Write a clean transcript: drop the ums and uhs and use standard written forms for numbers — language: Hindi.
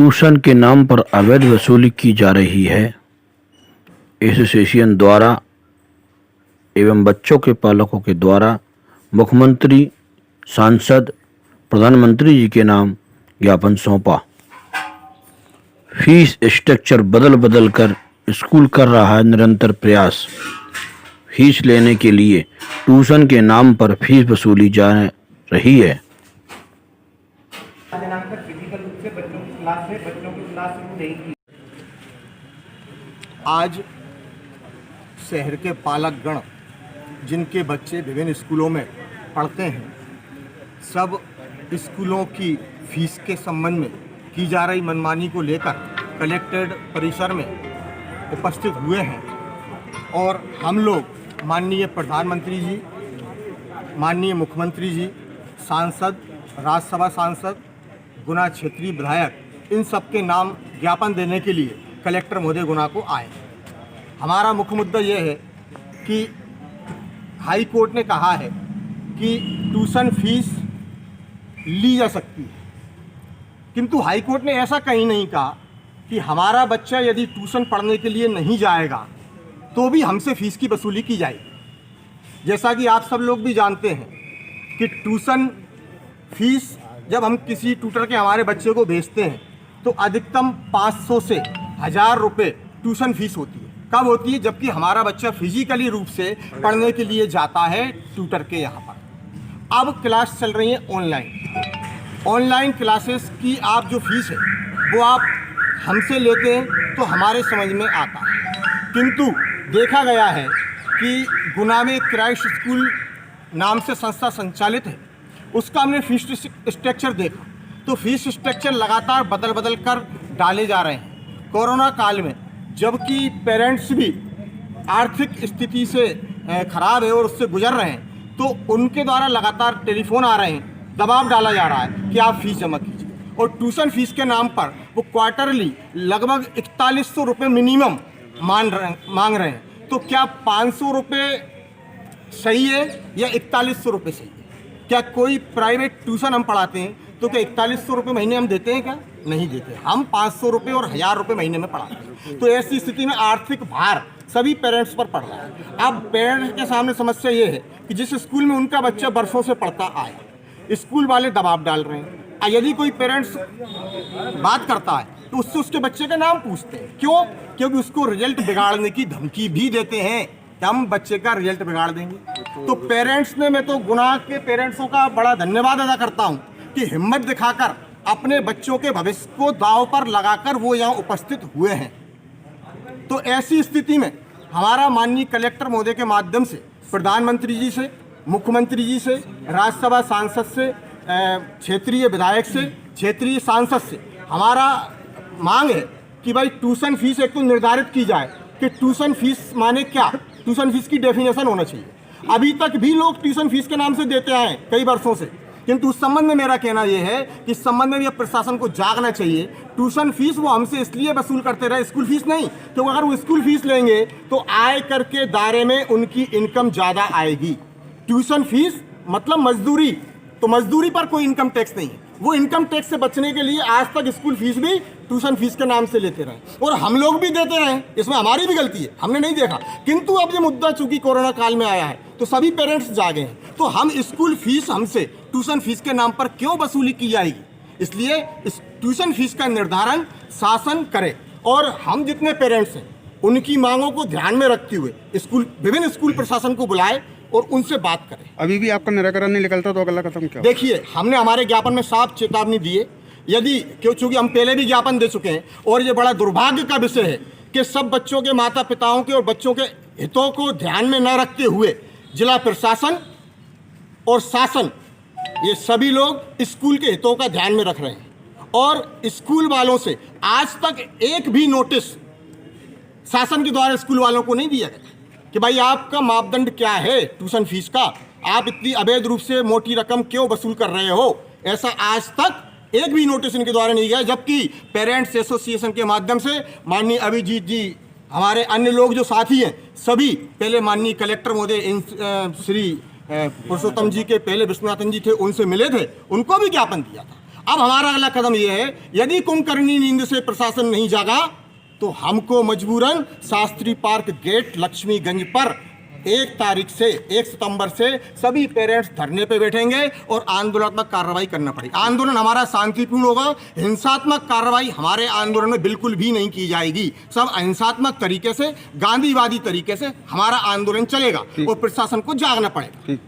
ट्यूशन के नाम पर अवैध वसूली की जा रही है। एसोसिएशन द्वारा एवं बच्चों के पालकों के द्वारा मुख्यमंत्री, सांसद, प्रधानमंत्री जी के नाम ज्ञापन सौंपा। फीस स्ट्रक्चर बदल कर स्कूल कर रहा है निरंतर प्रयास। फीस लेने के लिए ट्यूशन के नाम पर फीस वसूली जा रही है। आज शहर के पालकगण जिनके बच्चे विभिन्न स्कूलों में पढ़ते हैं, सब स्कूलों की फीस के संबंध में की जा रही मनमानी को लेकर कलेक्ट्रेट परिसर में उपस्थित हुए हैं और हम लोग माननीय प्रधानमंत्री जी, माननीय मुख्यमंत्री जी, सांसद, राज्यसभा सांसद, गुना क्षेत्रीय विधायक, इन सब के नाम ज्ञापन देने के लिए कलेक्टर महोदय गुना को आए। हमारा मुख्य मुद्दा यह है कि हाई कोर्ट ने कहा है कि ट्यूशन फीस ली जा सकती है, किंतु हाई कोर्ट ने ऐसा कहीं नहीं कहा कि हमारा बच्चा यदि ट्यूशन पढ़ने के लिए नहीं जाएगा तो भी हमसे फीस की वसूली की जाएगी। जैसा कि आप सब लोग भी जानते हैं कि ट्यूशन फीस जब हम किसी ट्यूटर के हमारे बच्चे को भेजते हैं तो अधिकतम 500 से 1000 रुपये ट्यूशन फीस होती है। कब होती है? जबकि हमारा बच्चा फिजिकली रूप से पढ़ने के लिए जाता है ट्यूटर के यहाँ पर। अब क्लास चल रही है ऑनलाइन क्लासेस की आप जो फीस है वो आप हमसे लेते हैं तो हमारे समझ में आता है, किंतु देखा गया है कि गुना में क्राइस्ट स्कूल नाम से संस्था संचालित है, उसका हमने फीस स्ट्रक्चर देखा तो फीस स्ट्रक्चर लगातार बदल कर डाले जा रहे हैं। कोरोना काल में जबकि पेरेंट्स भी आर्थिक स्थिति से खराब है और उससे गुजर रहे हैं, तो उनके द्वारा लगातार टेलीफोन आ रहे हैं, दबाव डाला जा रहा है कि आप फीस जमा कीजिए। और ट्यूशन फीस के नाम पर वो क्वार्टरली लगभग 4100 रुपये मिनिमम मांग रहे हैं। तो क्या 500 रुपये सही है या 4100 रुपये सही है? क्या कोई प्राइवेट ट्यूशन हम पढ़ाते हैं तो क्या 4100 रुपये महीने हम देते हैं? क्या नहीं देते। हम 500 रुपये और 1000 रुपये महीने में पढ़ाते हैं। तो ऐसी स्थिति में आर्थिक भार सभी पेरेंट्स पर पड़ रहा है। अब पेरेंट्स के सामने समस्या ये है कि जिस स्कूल में उनका बच्चा बरसों से पढ़ता आया, स्कूल वाले दबाव डाल रहे हैं। यदि कोई पेरेंट्स बात करता है तो उससे उसके बच्चे का नाम पूछते हैं। क्यों? क्योंकि उसको रिजल्ट बिगाड़ने की धमकी भी देते हैं कि हम बच्चे का रिजल्ट बिगाड़ देंगे। तो पेरेंट्स ने, मैं तो गुना के पेरेंट्सों का बड़ा धन्यवाद अदा करता हूं कि हिम्मत दिखाकर अपने बच्चों के भविष्य को दांव पर लगाकर वो यहाँ उपस्थित हुए हैं। तो ऐसी स्थिति में हमारा माननीय कलेक्टर महोदय के माध्यम से प्रधानमंत्री जी से, मुख्यमंत्री जी से, राज्यसभा सांसद से, क्षेत्रीय विधायक से, क्षेत्रीय सांसद से हमारा मांग है कि भाई ट्यूशन फीस एक तो निर्धारित की जाए कि ट्यूशन फीस माने क्या, ट्यूशन फीस की डेफिनेशन होना चाहिए। अभी तक भी लोग ट्यूशन फीस के नाम से देते आए कई वर्षों से, किंतु उस संबंध में मेरा कहना यह है कि इस संबंध में भी प्रशासन को जागना चाहिए। ट्यूशन फीस वो हमसे इसलिए वसूल करते रहे, स्कूल फीस नहीं, क्योंकि अगर वो स्कूल फीस लेंगे तो आय कर के दायरे में उनकी इनकम ज़्यादा आएगी। ट्यूशन फीस मतलब मजदूरी, तो मजदूरी पर कोई इनकम टैक्स नहीं है। वो इनकम टैक्स से बचने के लिए आज तक स्कूल फीस भी ट्यूशन फीस के नाम से लेते रहे और हम लोग भी देते रहे। इसमें हमारी भी गलती है, हमने नहीं देखा। किंतु अब ये मुद्दा चूंकि कोरोना काल में आया है तो सभी पेरेंट्स जागे हैं, तो हम स्कूल फीस हमसे ट्यूशन फीस के नाम पर क्यों वसूली की जाएगी? इसलिए इस ट्यूशन फीस का निर्धारण शासन करे और हम जितने पेरेंट्स हैं उनकी मांगों को ध्यान में रखते हुए विभिन्न स्कूल प्रशासन को बुलाए और उनसे बात करें। अभी भी आपका निराकरण नहीं निकलता तो अगला कदम क्या? देखिए, हमने हमारे ज्ञापन में साफ चेतावनी दी है। यदि क्योंकि हम पहले भी ज्ञापन दे चुके हैं और ये बड़ा दुर्भाग्य का विषय है कि सब बच्चों के माता पिताओं के और बच्चों के हितों को ध्यान में न रखते हुए जिला प्रशासन और शासन, ये सभी लोग स्कूल के हितों का ध्यान में रख रहे हैं और स्कूल वालों से आज तक एक भी नोटिस शासन के द्वारा स्कूल वालों को नहीं दिया गया कि भाई आपका मापदंड क्या है ट्यूशन फीस का, आप इतनी अवैध रूप से मोटी रकम क्यों वसूल कर रहे हो। ऐसा आज तक एक भी नोटिस इनके द्वारा नहीं गया। जबकि पेरेंट्स एसोसिएशन के माध्यम से माननीय अभिजीत जी, हमारे अन्य लोग जो साथी हैं, सभी पहले माननीय कलेक्टर महोदय श्री पुरुषोत्तम जी के पहले विश्वनाथन जी थे, उनसे मिले थे, उनको भी ज्ञापन दिया था। अब हमारा अगला कदम यह है, यदि कुंभकर्णी नींद से प्रशासन नहीं जागा तो हमको मजबूरन शास्त्री पार्क गेट लक्ष्मीगंज पर 1 सितंबर से सभी पेरेंट्स धरने पे बैठेंगे और आंदोलनात्मक कार्रवाई करना पड़ेगी। आंदोलन हमारा शांतिपूर्ण होगा, हिंसात्मक कार्रवाई हमारे आंदोलन में बिल्कुल भी नहीं की जाएगी। सब अहिंसात्मक तरीके से, गांधीवादी तरीके से हमारा आंदोलन चलेगा और प्रशासन को जागना पड़ेगा। ठीक।